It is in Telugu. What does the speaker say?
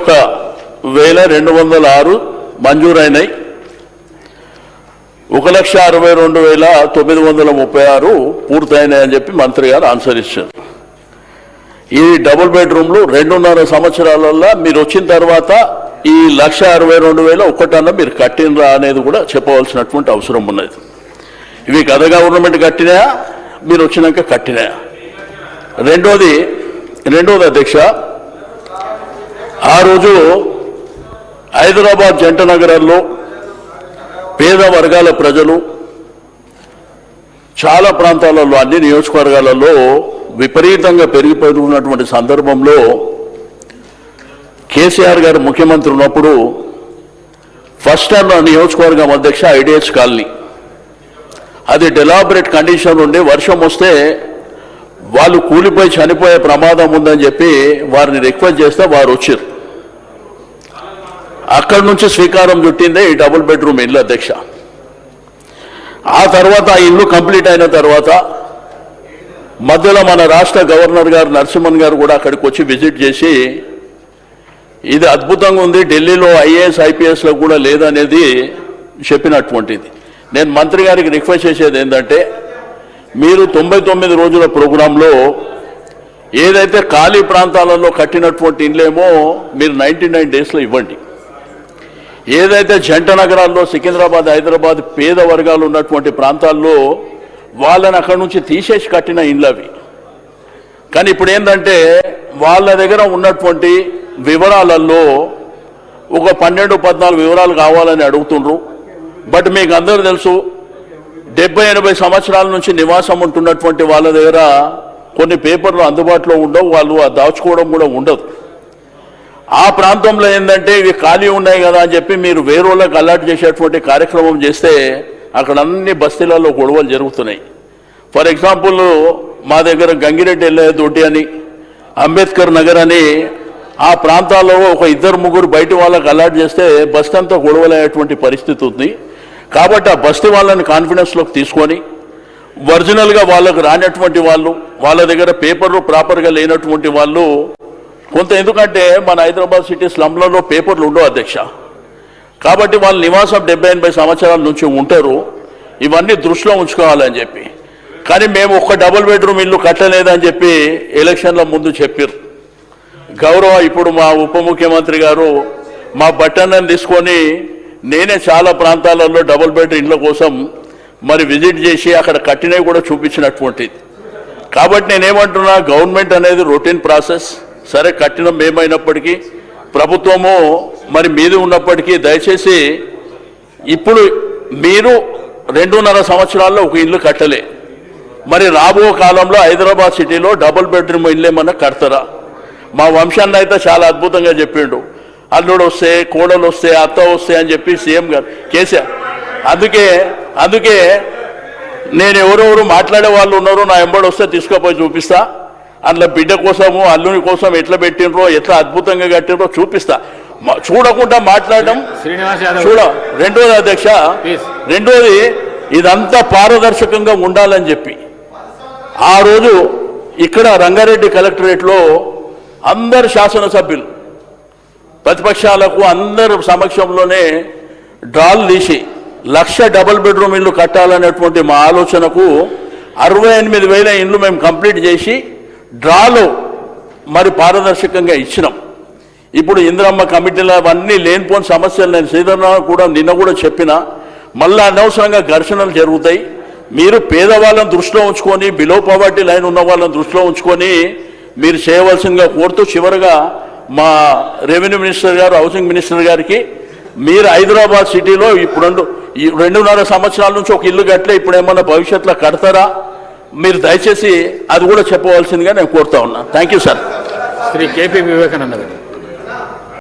21,206 మంజూరైనాయి. 1,62,936 పూర్తయినాయని చెప్పి మంత్రి గారు ఆన్సర్ ఇచ్చారు. ఈ డబుల్ బెడ్రూమ్లు 2.5 సంవత్సరాలలో మీరు వచ్చిన తర్వాత ఈ 1,62,000 ఒక్కటన్నా మీరు కట్టినరా అనేది కూడా చెప్పవలసినటువంటి అవసరం ఉన్నది. ఇవి గత గవర్నమెంట్ కట్టినాయా, మీరు వచ్చినాక కట్టినాయా? రెండోది అధ్యక్ష, ఆ రోజు హైదరాబాద్ జంట నగరాల్లో పేద వర్గాల ప్రజలు చాలా ప్రాంతాలలో అన్ని నియోజకవర్గాలలో విపరీతంగా పెరిగిపోతున్నటువంటి సందర్భంలో కేసీఆర్ గారు ముఖ్యమంత్రి ఉన్నప్పుడు ఫస్ట్ టైం నియోజకవర్గం అధ్యక్ష ఐడిఎస్ కాలనీ, అది డెలాబరేట్ కండిషన్ ఉండి వర్షం వస్తే వాళ్ళు కూలిపోయి చనిపోయే ప్రమాదం ఉందని చెప్పి వారిని రిక్వెస్ట్ చేస్తే వారు వచ్చారు. అక్కడి నుంచి శ్రీకారం చుట్టిందే ఈ డబుల్ బెడ్రూమ్ ఇల్లు అధ్యక్ష. ఆ తర్వాత ఆ ఇల్లు కంప్లీట్ అయిన తర్వాత మధ్యలో మన రాష్ట్ర గవర్నర్ గారు నరసింహన్ గారు కూడా అక్కడికి వచ్చి విజిట్ చేసి ఇది అద్భుతంగా ఉంది, ఢిల్లీలో ఐఏఎస్ ఐపీఎస్లో కూడా లేదనేది చెప్పినటువంటిది. నేను మంత్రి గారికి రిక్వెస్ట్ చేసేది ఏంటంటే, మీరు 99 రోజుల ప్రోగ్రాంలో ఏదైతే ఖాళీ ప్రాంతాలలో కట్టినటువంటి ఇండ్లేమో మీరు 99 డేస్లో ఇవ్వండి. ఏదైతే జంట నగరాల్లో సికింద్రాబాద్ హైదరాబాద్ పేద వర్గాలు ఉన్నటువంటి ప్రాంతాల్లో వాళ్ళని అక్కడి నుంచి తీసేసి కట్టిన ఇండ్లు అవి. కానీ ఇప్పుడు ఏంటంటే వాళ్ళ దగ్గర ఉన్నటువంటి వివరాలలో ఒక 12-14 వివరాలు కావాలని అడుగుతుండ్రు. బట్ మీకు అందరూ తెలుసు 70-80 సంవత్సరాల నుంచి నివాసం ఉంటున్నటువంటి వాళ్ళ దగ్గర కొన్ని పేపర్లు అందుబాటులో ఉండవు, వాళ్ళు దాచుకోవడం కూడా ఉండదు. ఆ ప్రాంతంలో ఏంటంటే ఇవి ఖాళీ ఉన్నాయి కదా అని చెప్పి మీరు వేరేళ్ళకి అలర్ట్ చేసేటువంటి కార్యక్రమం చేస్తే అక్కడ అన్ని బస్తీలలో గొడవలు జరుగుతున్నాయి. ఫర్ ఎగ్జాంపుల్ మా దగ్గర గంగిరెడ్డి ఎల్లయ్యతోటి అని, అంబేద్కర్ నగర్ అని ఆ ప్రాంతాల్లో ఒక 2-3 బయట వాళ్ళకి అలర్ట్ చేస్తే బస్తీ అంతా గొడవలయ్యేటువంటి పరిస్థితి ఉంది. కాబట్టి ఆ బస్తీ వాళ్ళని కాన్ఫిడెన్స్లోకి తీసుకొని ఒరిజినల్గా వాళ్ళకు రానటువంటి వాళ్ళు, వాళ్ళ దగ్గర పేపర్లు ప్రాపర్గా లేనటువంటి వాళ్ళు కొంత, ఎందుకంటే మన హైదరాబాద్ సిటీ స్లమ్లలో పేపర్లు ఉండవు అధ్యక్ష. కాబట్టి వాళ్ళ నివాసం 70-80 సంవత్సరాల నుంచి ఉంటారు. ఇవన్నీ దృష్టిలో ఉంచుకోవాలని చెప్పి. కానీ మేము ఒక్క డబుల్ బెడ్రూమ్ ఇల్లు కట్టలేదని చెప్పి ఎలక్షన్ల ముందు చెప్పారు. గౌరవ ఇప్పుడు మా ఉప ముఖ్యమంత్రి గారు మా బట్టన్నని తీసుకొని నేనే చాలా ప్రాంతాలలో డబుల్ బెడ్ ఇండ్ల కోసం మరి విజిట్ చేసి అక్కడ కట్టినవి కూడా చూపించినటువంటిది. కాబట్టి నేనేమంటున్నా, గవర్నమెంట్ అనేది రొటీన్ ప్రాసెస్. సరే కట్టినం ఏమైనప్పటికీ ప్రభుత్వము మరి మీది ఉన్నప్పటికీ దయచేసి ఇప్పుడు మీరు 2.5 సంవత్సరాల్లో ఒక ఇల్లు కట్టలే, మరి రాబో కాలంలో హైదరాబాద్ సిటీలో డబుల్ బెడ్రూమ్ ఇల్లు ఏమన్నా కడతారా? మా వంశాన్ని అయితే చాలా అద్భుతంగా చెప్పిండు, అల్లుడు వస్తే కోడలు వస్తే అత్త వస్తే అని చెప్పి సీఎం గారు కేసీఆర్. అందుకే నేను ఎవరెవరు మాట్లాడే వాళ్ళు ఉన్నారో నా ఎంబడి వస్తే తీసుకుపోయి చూపిస్తా. అందులో బిడ్డ కోసము అల్లుని కోసం ఎట్లా పెట్టినరో, ఎట్లా అద్భుతంగా కట్టినరో చూపిస్తా. చూడకుండా మాట్లాడడం రెండోది అధ్యక్ష, రెండోది ఇదంతా పారదర్శకంగా ఉండాలని చెప్పి ఆ రోజు ఇక్కడ రంగారెడ్డి కలెక్టరేట్లో అందరు శాసనసభ్యులు ప్రతిపక్షాలకు అందరు సమక్షంలోనే డ్రాలు తీసి 1,00,000 డబుల్ బెడ్రూమ్ ఇల్లు కట్టాలనేటువంటి మా ఆలోచనకు 68,000 ఇండ్లు మేము కంప్లీట్ చేసి డ్రాలో మరి పారదర్శకంగా ఇచ్చినాం. ఇప్పుడు ఇందిరమ్మ కమిటీలో అవన్నీ లేనిపోని సమస్యలు నేను శ్రీధరరావు కూడా నిన్న కూడా చెప్పిన, మళ్ళీ అనవసరంగా ఘర్షణలు జరుగుతాయి. మీరు పేదవాళ్ళని దృష్టిలో ఉంచుకొని, బిలో పవర్టీ లైన్ ఉన్న వాళ్ళని దృష్టిలో ఉంచుకొని మీరు చేయవలసిందిగా కోరుతూ, చివరిగా మా రెవెన్యూ మినిస్టర్ గారు, హౌసింగ్ మినిస్టర్ గారికి, మీరు హైదరాబాద్ సిటీలో ఇప్పుడు 2.5 సంవత్సరాల నుంచి ఒక ఇల్లు కట్టలే, ఇప్పుడు ఏమన్నా భవిష్యత్తులో కడతారా? మీరు దయచేసి అది కూడా చెప్పవలసిందిగా నేను కోరుతా ఉన్నా. Thank you sir. Shri K P Vivekananda గారు.